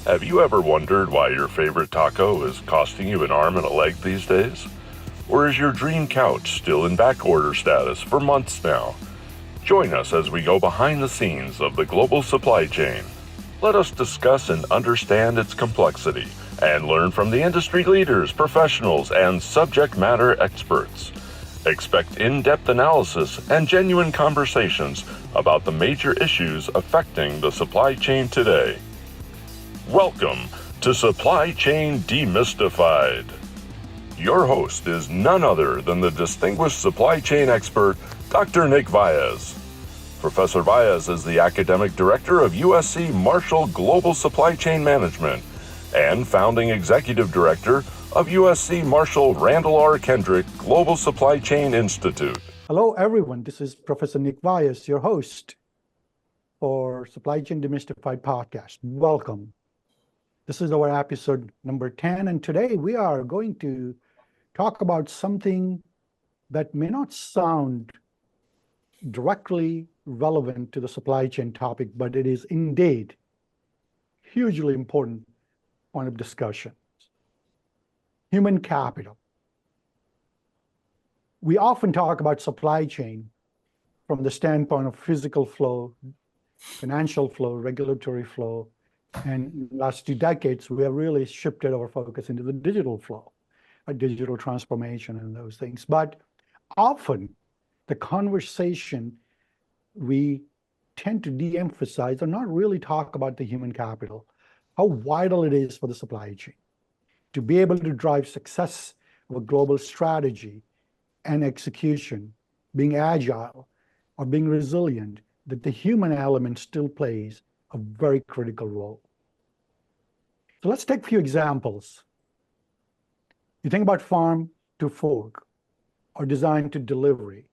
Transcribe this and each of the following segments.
Have you ever wondered why your favorite taco is costing you an arm and a leg these days? Or is your dream couch still in backorder status for months now? Join us as we go behind the scenes of the global supply chain. Let us discuss and understand its complexity and learn from the industry leaders, professionals, and subject matter experts. Expect in-depth analysis and genuine conversations about the major issues affecting the supply chain today. Welcome to Supply Chain Demystified. Your host is none other than the distinguished supply chain expert, Dr. Nick Valles. Professor Valles is the academic director of USC Marshall Global Supply Chain Management and founding executive director of USC Marshall Randall R. Kendrick Global Supply Chain Institute. Hello, everyone. This is Professor Nick Valles, your host for Supply Chain Demystified podcast. Welcome. This is our episode number 10, and today we are going to talk about something that may not sound directly relevant to the supply chain topic, but it is indeed hugely important point of discussion. Human capital. We often talk about supply chain from the standpoint of physical flow, financial flow, regulatory flow, and in the last 2 decades, we have really shifted our focus into the digital flow, digital transformation and those things. But often the conversation we tend to de-emphasize or not really talk about the human capital, how vital it is for the supply chain to be able to drive success of a global strategy and execution, being agile or being resilient, that the human element still plays a very critical role. So let's take a few examples. You think about farm to fork or design to delivery.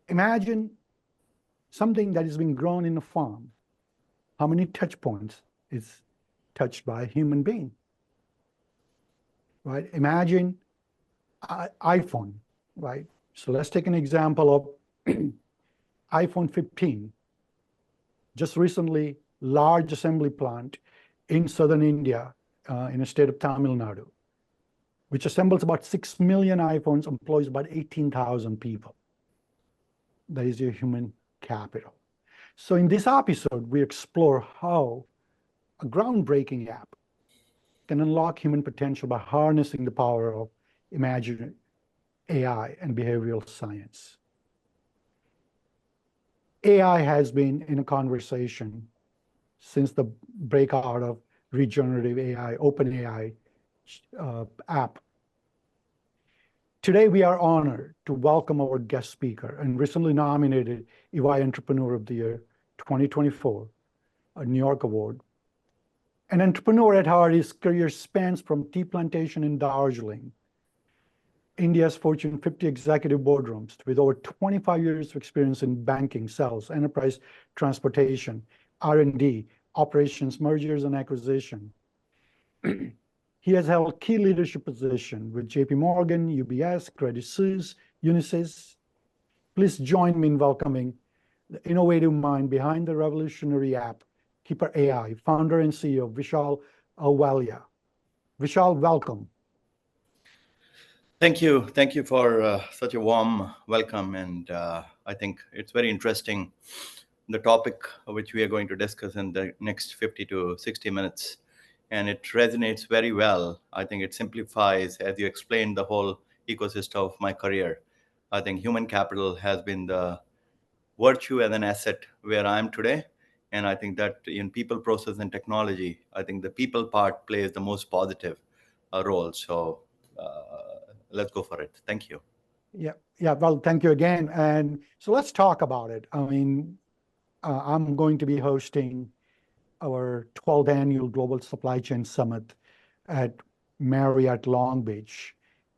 Imagine something that is being grown in a farm. How many touch points is touched by a human being? Right? Imagine iPhone, right? So let's take an example of iPhone 15. Just recently, large assembly plant in southern India, in the state of Tamil Nadu, which assembles about 6 million iPhones, employs about 18,000 people. That is your human capital. So in this episode, we explore how a groundbreaking app can unlock human potential by harnessing the power of imaginary AI and behavioral science. AI has been in a conversation since the breakout of regenerative AI, OpenAI app. Today, we are honored to welcome our guest speaker and recently nominated EY Entrepreneur of the Year 2024, a New York award. An entrepreneur at heart, his career spans from tea plantation in Darjeeling, India's Fortune 50 executive boardrooms, with over 25 years of experience in banking, sales, enterprise transportation, R&D, operations, mergers and acquisition. He has held key leadership positions with JP Morgan, UBS, Credit Suisse, Unisys. Please join me in welcoming the innovative mind behind the revolutionary app, KeeperAI, founder and CEO, Vishal Ahluwalia. Vishal, welcome. Thank you. Thank you for such a warm welcome. And I think it's very interesting, the topic which we are going to discuss in the next 50 to 60 minutes. And it resonates very well. I think it simplifies, as you explained, the whole ecosystem of my career. I think human capital has been the virtue and an asset where I am today. And I think that in people, process, and technology, I think the people part plays the most positive role. So let's go for it. Thank you. Yeah. Well, thank you again. And so let's talk about it. I mean, I'm going to be hosting our 12th annual Global Supply Chain Summit at Marriott Long Beach.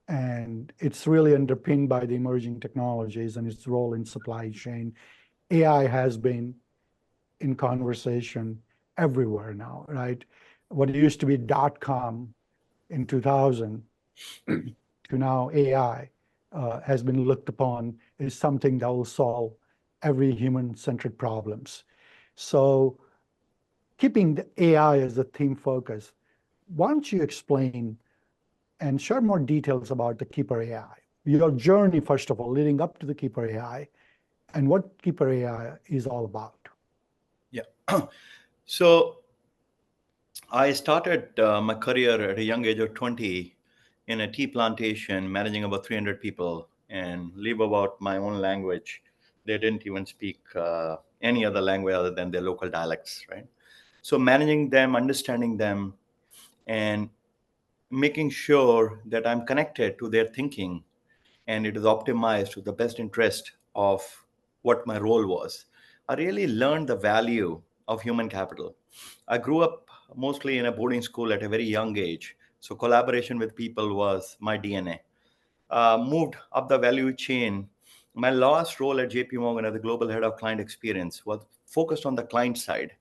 And it's really underpinned by the emerging technologies and its role in supply chain. AI has been in conversation everywhere now, right? What used to be .com in 2000 to now AI has been looked upon as something that will solve every human-centered problems. So keeping the AI as the theme focus, why don't you explain and share more details about the KeeperAI, your journey, first of all, leading up to the KeeperAI, and what KeeperAI is all about? Yeah. So I started my career at a young age of 20 in a tea plantation, managing about 300 people and live about my own language. They didn't even speak any other language other than their local dialects, right? So managing them, understanding them, and making sure that I'm connected to their thinking and it is optimized to the best interest of what my role was. I really learned the value of human capital. I grew up mostly in a boarding school at a very young age, so collaboration with people was my DNA. Moved up the value chain. My last role at JP Morgan as the global head of client experience was focused on the client side.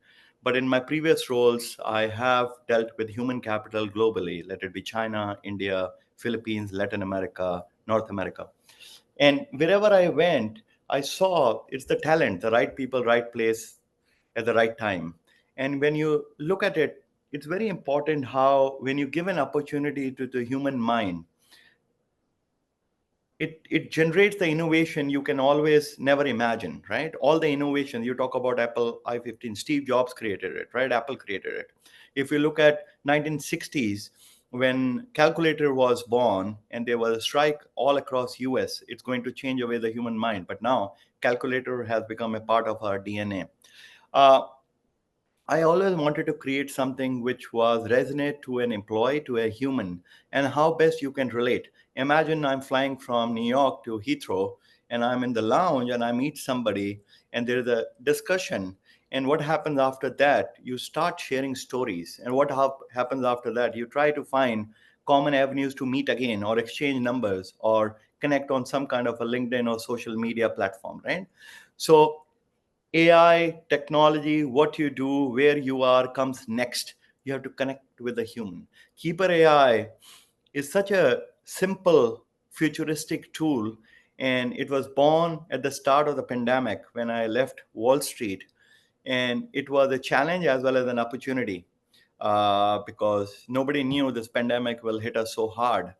But in my previous roles, I have dealt with human capital globally, let it be China, India, Philippines, Latin America, North America. And wherever I went, I saw it's the talent, the right people, right place at the right time. And when you look at it, it's very important how, when you give an opportunity to the human mind, it generates the innovation you can always never imagine, right? All the innovation you talk about, Apple I-15, Steve Jobs created it, right? Apple created it. If you look at 1960s, when calculator was born and there was a strike all across US, it's going to change away the human mind. But now calculator has become a part of our DNA. uh, I always wanted to create something which was resonate to an employee, to a human, and how best you can relate. Imagine I'm flying from New York to Heathrow, and I'm in the lounge, and I meet somebody, and there's a discussion. And what happens after that? You start sharing stories. And what happens after that? You try to find common avenues to meet again, or exchange numbers, or connect on some kind of a LinkedIn or social media platform, right? So AI, technology, what you do, where you are comes next. You have to connect with the human. Keeper AI is such a simple, futuristic tool. And it was born at the start of the pandemic when I left Wall Street. And it was a challenge as well as an opportunity, because nobody knew this pandemic will hit us so hard.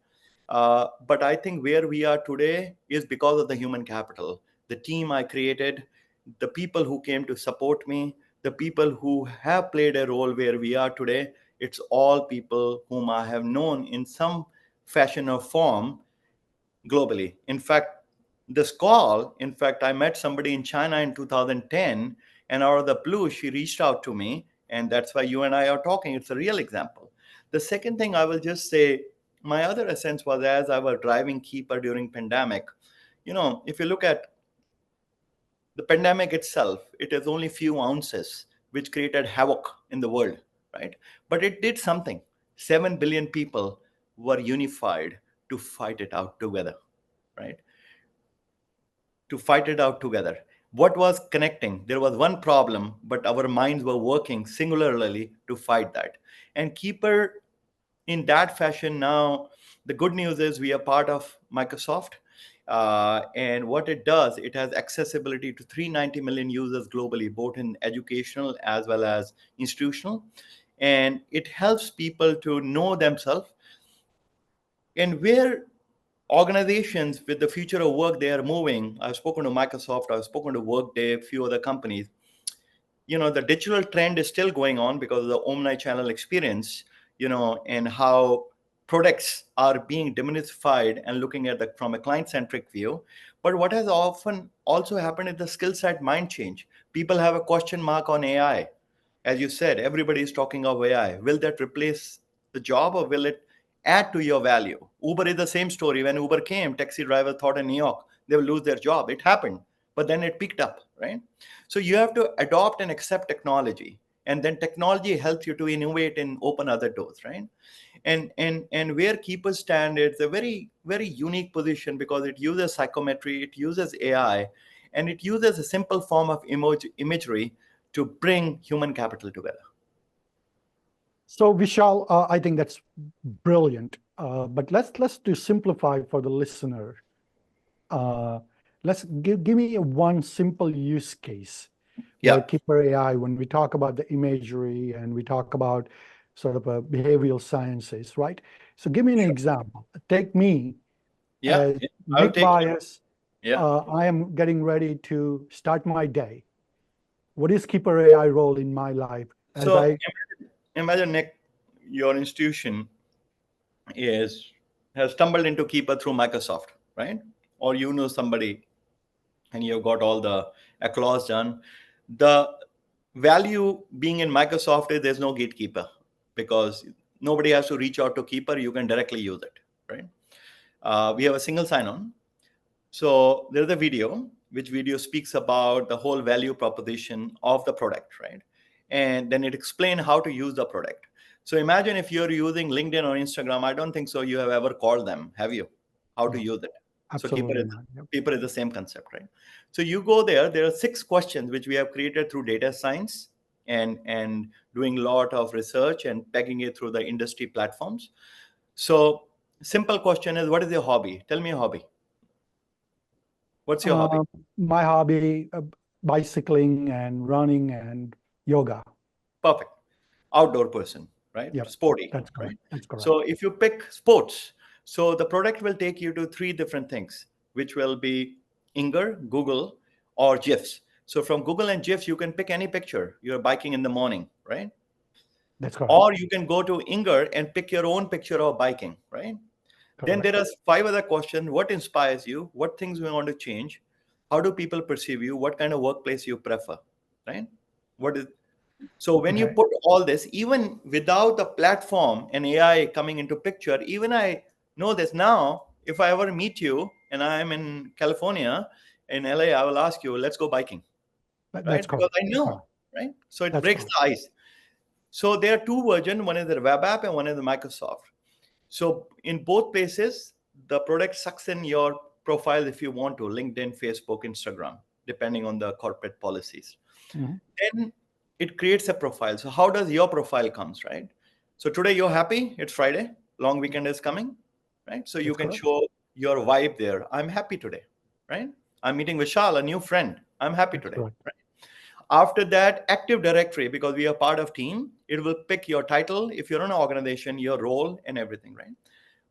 But I think where we are today is because of the human capital, the team I created, the people who came to support me, the people who have played a role where we are today. It's all people whom I have known in some fashion or form globally. In fact, this call, in fact, I met somebody in China in 2010, and out of the blue, she reached out to me, and that's why you and I are talking. It's a real example. The second thing I will just say, my other essence was as I was driving Keeper during pandemic. If you look at the pandemic itself, it is only few ounces which created havoc in the world, right? But it did something. 7 billion people were unified to fight it out together, right? To fight it out together. What was connecting? There was one problem, but our minds were working singularly to fight that. And Keeper, in that fashion, now the good news is we are part of Microsoft. And what it does, it has accessibility to 390 million users globally, both in educational as well as institutional. And it helps people to know themselves and where organizations with the future of work they are moving. I've spoken to Microsoft, I've spoken to Workday, a few other companies. The digital trend is still going on because of the omni-channel experience, and how products are being demystified and looking at the from a client-centric view. But what has often also happened is the skill set mind change. People have a question mark on AI. As you said, everybody is talking of AI. Will that replace the job, or will it add to your value? Uber is the same story. When Uber came, taxi drivers thought in New York they will lose their job. It happened, but then it picked up, right? So you have to adopt and accept technology, and then technology helps you to innovate and open other doors, right? And where keepers stand, it's a very very unique position because it uses psychometry, it uses AI, and it uses a simple form of imagery to bring human capital together. So Vishal, I think that's brilliant. But let's do simplify for the listener. Let's give me one simple use case Yeah. Where KeeperAI, when we talk about the imagery and we talk about sort of behavioral sciences, right? So give me an example. Take me Yeah. as I'll Nick take you. Bias. Yeah. I am getting ready to start my day. What is KeeperAI role in my life as So I imagine, Nick, your institution has stumbled into Keeper through Microsoft, right? Or you know somebody and you've got all the applause done. The value being in Microsoft is there's no gatekeeper because nobody has to reach out to Keeper. You can directly use it, right? We have a single sign-on. So there's a video, which video speaks about the whole value proposition of the product, right? And then it explains how to use the product. So imagine if you're using LinkedIn or Instagram, I don't think so you have ever called them, have you? How to No, use it. So absolutely not. Yep. Keeper is the same concept, right? So you go there are 6 questions which we have created through data science and doing a lot of research and pegging it through the industry platforms. So simple question is, what is your hobby? Tell me a hobby. What's your hobby? My hobby, bicycling and running and yoga. Perfect. Outdoor person, right? Yep, Sporty, that's correct. right? That's correct. So if you pick sports, so the product will take you to 3 different things, which will be Inger, Google, or GIFs. So from Google and GIFs, you can pick any picture. You're biking in the morning, right? That's correct. Or you can go to Inger and pick your own picture of biking, right? Then Correct. there are 5 other questions. What inspires you? What things we want to change? How do people perceive you? What kind of workplace you prefer, right? What is So when you Okay. put all this, even without the platform and AI coming into picture, even I know this now, if I ever meet you and I'm in California, in LA, I will ask you, let's go biking, That's right? Because correct. I That's know, correct. right? So it That's breaks correct. the ice. So there are 2 versions. One is the web app and one is the Microsoft. So in both places, the product sucks in your profile if you want to, LinkedIn, Facebook, Instagram, depending on the corporate policies. Mhm. Then it creates a profile. So how does your profile comes, right? So today you're happy, it's Friday, long weekend is coming, right? So you That's can correct. show your vibe there. I'm happy today, right? I'm meeting Vishal, a new friend. I'm happy That's today, correct. right? After that, Active Directory, because we are part of team, it will pick your title, if you're in an organization, your role and everything, right?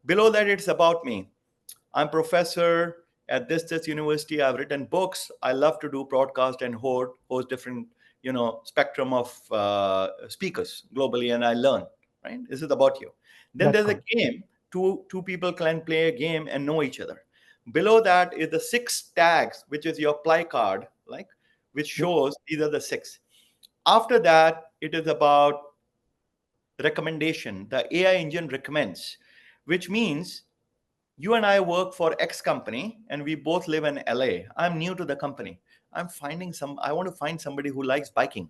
Below that, it's about me. I'm professor at this university. I've written books. I love to do broadcast and host different, spectrum of speakers globally, and I learn. Right? This is about you. Then That's there's a correct. game. Two people can play a game and know each other. Below that is the 6 tags, which is your apply card, which Yep. shows these are the 6. After that, it is about recommendation. The AI engine recommends, which means you and I work for X company and we both live in LA. I'm new to the company. I want to find somebody who likes biking,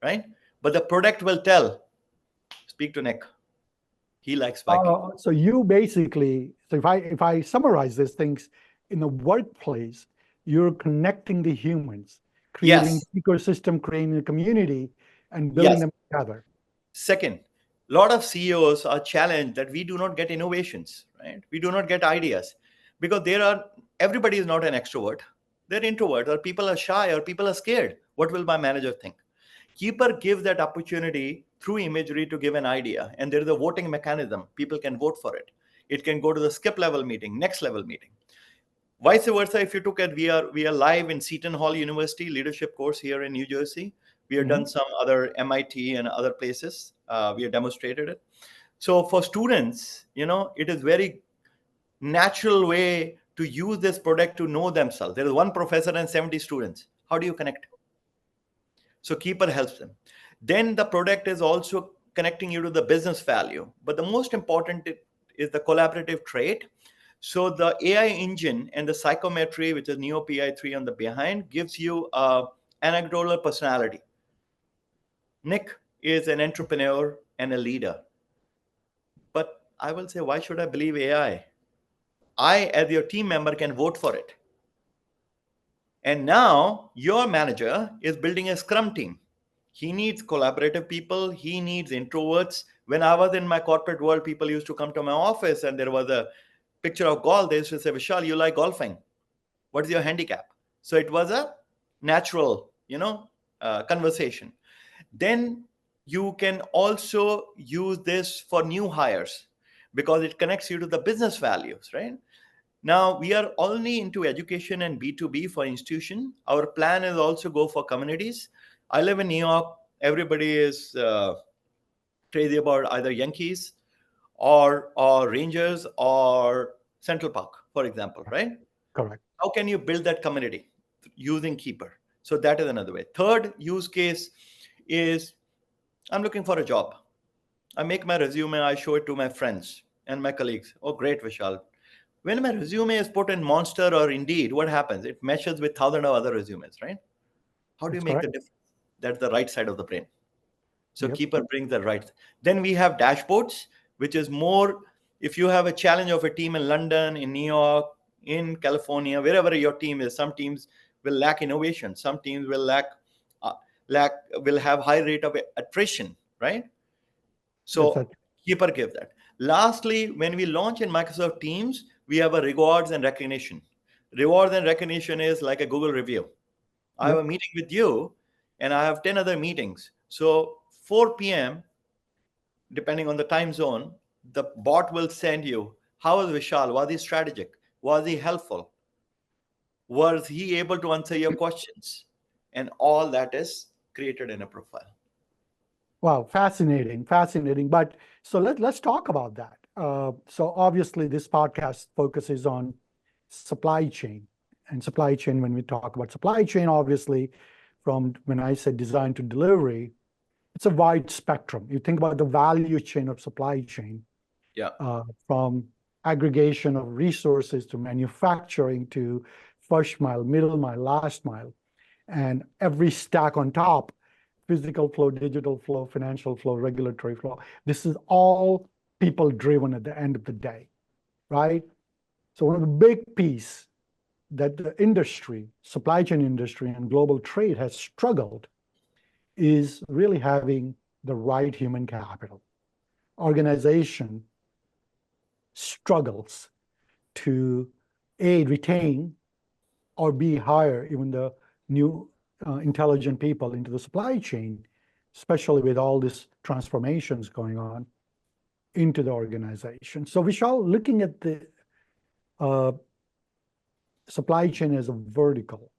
right? But the product will tell, speak to Nick. He likes biking. So you basically, so if I summarize these things in the workplace, you're connecting the humans, creating Yes, ecosystem, creating a community, and building yes. them together. Second, a lot of CEOs are challenged that we do not get innovations, right? We do not get ideas because everybody is not an extrovert. They're introvert, or people are shy, or people are scared. What will my manager think? Keeper gives that opportunity through imagery to give an idea, and there is a voting mechanism. People can vote for it. It can go to the skip level meeting, next level meeting. Vice versa, if you took it, we are live in Seton Hall University leadership course here in New Jersey. We have done some other MIT and other places. We have demonstrated it. So for students, it is very natural way to use this product to know themselves. There is one professor and 70 students. How do you connect? So Keeper helps them. Then the product is also connecting you to the business value. But the most important is the collaborative trait. So the AI engine and the psychometry, which is Neo PI3 on the behind, gives you an anecdotal personality. Nick is an entrepreneur and a leader. But I will say, why should I believe AI? I, as your team member, can vote for it. And now your manager is building a scrum team. He needs collaborative people. He needs introverts. When I was in my corporate world, people used to come to my office and there was a picture of golf. They used to say, Vishal, you like golfing. What is your handicap? So it was a natural conversation. Then you can also use this for new hires because it connects you to the business values, right? Now we are only into education and B2B for institution. Our plan is also go for communities. I live in New York. Everybody is crazy about either Yankees or Rangers or Central Park, for example, right? Correct. How can you build that community using Keeper? So that is another way. Third use case is I'm looking for a job. I make my resume, I show it to my friends and my colleagues. Oh, great, Vishal. When my resume is put in Monster or Indeed, what happens? It meshes with thousands of other resumes, right? How do you That's make the correct. difference? That's the right side of the brain. So Yep. Keeper brings the right. Then we have dashboards, which is more if you have a challenge of a team in London, in New York, in California, wherever your team is. Some teams will lack innovation. Some teams will uh, will have high rate of attrition, right? That's So it. Keeper gives that. Lastly, when we launch in Microsoft Teams, we have a rewards and recognition. Rewards and recognition is like a Google review. I have a Yep. meeting with you and I have 10 other meetings. So 4 p.m., depending on the time zone, the bot will send you, how was Vishal? Was he strategic? Was he helpful? Was he able to answer your questions? And all that is created in a profile. Wow, fascinating, fascinating. But so let's talk about that. So obviously, this podcast focuses on supply chain and supply chain. When we talk about supply chain, obviously, from when I said design to delivery, it's a wide spectrum. You think about the value chain of supply chain, Yeah. from aggregation of resources to manufacturing to first mile, middle mile, last mile, and every stack on top, physical flow, digital flow, financial flow, regulatory flow. This is all people driven at the end of the day, right? So one of the big piece that the industry, supply chain industry and global trade has struggled is really having the right human capital. Organization struggles to A, retain or B, hire even the new intelligent people into the supply chain, especially with all these transformations going on into the organization. So Vishal, looking at the uh, supply chain as a vertical,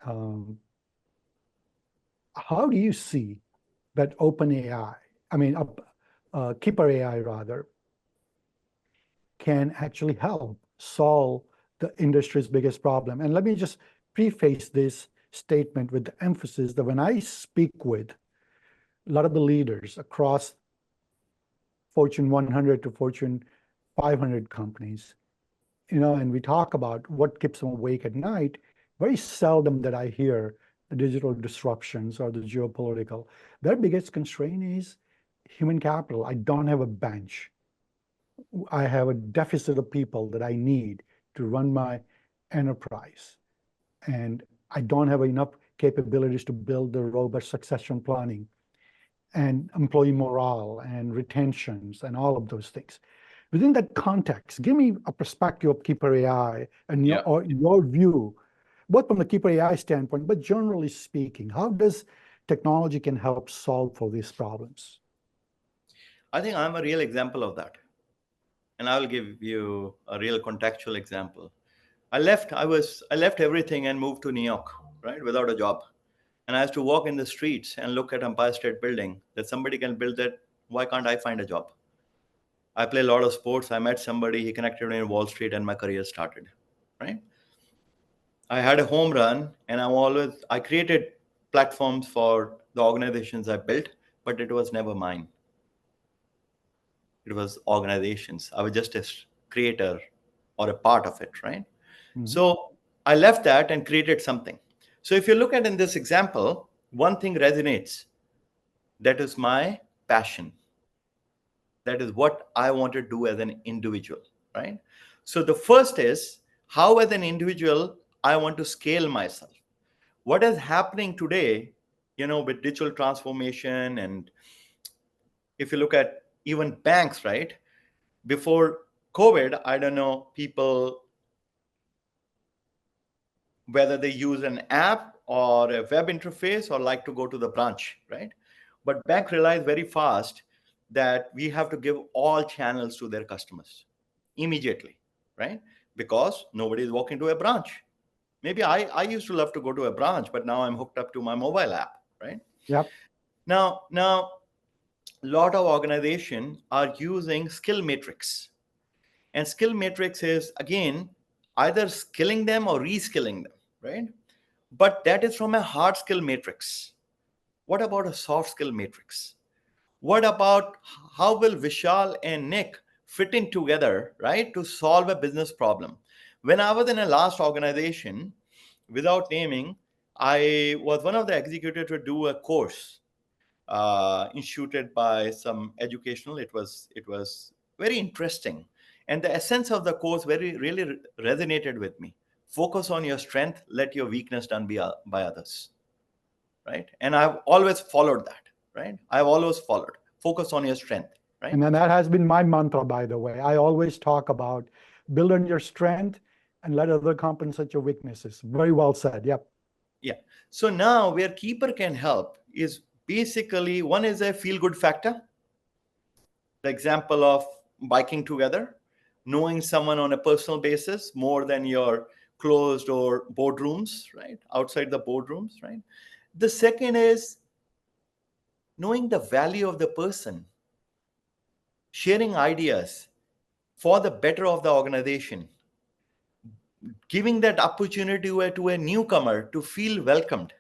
um, how do you see that OpenAI, I mean, KeeperAI rather, can actually help solve the industry's biggest problem? And let me just preface this statement with the emphasis that when I speak with a lot of the leaders across Fortune 100 to Fortune 500 companies, and we talk about what keeps them awake at night, very seldom that I hear the digital disruptions or the geopolitical. Their biggest constraint is human capital. I don't have a bench. I have a deficit of people that I need to run my enterprise. And I don't have enough capabilities to build the robust succession planning and employee morale and retentions and all of those things. Within that context, give me a perspective of KeeperAI and Yeah. your view, both from the KeeperAI standpoint, but generally speaking, how does technology can help solve for these problems? I think I'm a real example of that. And I will give you a real contextual example. I left everything and moved to New York, right, without a job. And I used to walk in the streets and look at Empire State Building. That somebody can build that. Why can't I find a job? I play a lot of sports. I met somebody. He connected me in Wall Street, and my career started. Right. I had a home run, and I created platforms for the organizations I built, but it was never mine. It was organizations. I was just a creator or a part of it, right? Mhm. So I left that and created something. So if you look at in this example, one thing resonates. That is my passion. That is what I want to do as an individual, right? So the first is how as an individual I want to scale myself. What is happening today, with digital transformation, and if you look at even banks, right? Before COVID, I don't know people whether they use an app or a web interface or like to go to the branch, right? But bank realized very fast that we have to give all channels to their customers immediately, right? Because nobody is walking to a branch. Maybe I used to love to go to a branch, but now I'm hooked up to my mobile app, right? Yep. Now, a lot of organizations are using skill matrix. And skill matrix is, again, either skilling them or reskilling them, right? But that is from a hard skill matrix. What about a soft skill matrix? What about how will Vishal and Nick fit in together, right, to solve a business problem? When I was in a last organization, without naming, I was one of the executives to do a course instituted by some educational. It was very interesting, and the essence of the course really resonated with me. Focus on your strength, let your weakness done by others, right? And I've always followed that, right? I've always followed focus on your strength, right? And then that has been my mantra, by the way. I always talk about build on your strength and let other compensate your weaknesses. Very well said. Yep. Yeah. So now where Keeper can help is basically, one is a feel good factor. The example of biking together, knowing someone on a personal basis more than your closed or boardrooms, right? Outside the boardrooms, right? The second is knowing the value of the person, sharing ideas for the better of the organization, giving that opportunity to a newcomer to feel welcomed.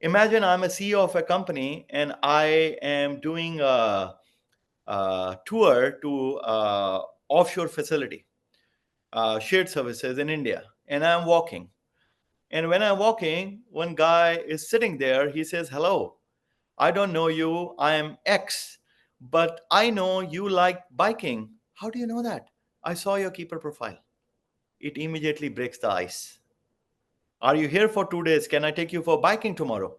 Imagine I'm a CEO of a company and I am doing a tour to offshore facility, shared services in India, and I'm walking. And when I'm walking, one guy is sitting there. He says, "Hello, I don't know you. I am X, but I know you like biking. How do you know that? I saw your Keeper profile." It immediately breaks the ice. Are you here for 2 days? Can I take you for biking tomorrow?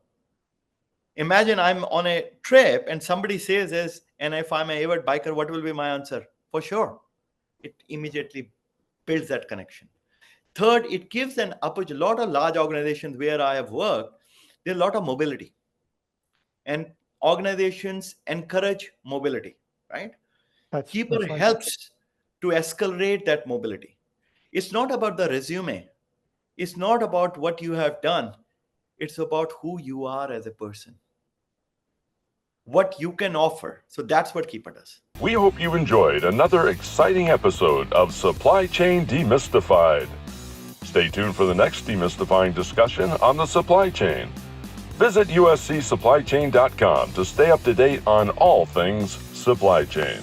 Imagine I'm on a trip and somebody says this, and if I'm an avid biker, what will be my answer? For sure. It immediately builds that connection. Third, it gives an opportunity. A lot of large organizations where I have worked, there's a lot of mobility. And organizations encourage mobility, right? Keeper That's right. helps to escalate that mobility. It's not about the resume. It's not about what you have done. It's about who you are as a person, what you can offer. So that's what Keeper does. We hope you enjoyed another exciting episode of Supply Chain Demystified. Stay tuned for the next demystifying discussion on the supply chain. Visit uscsupplychain.com to stay up to date on all things supply chain.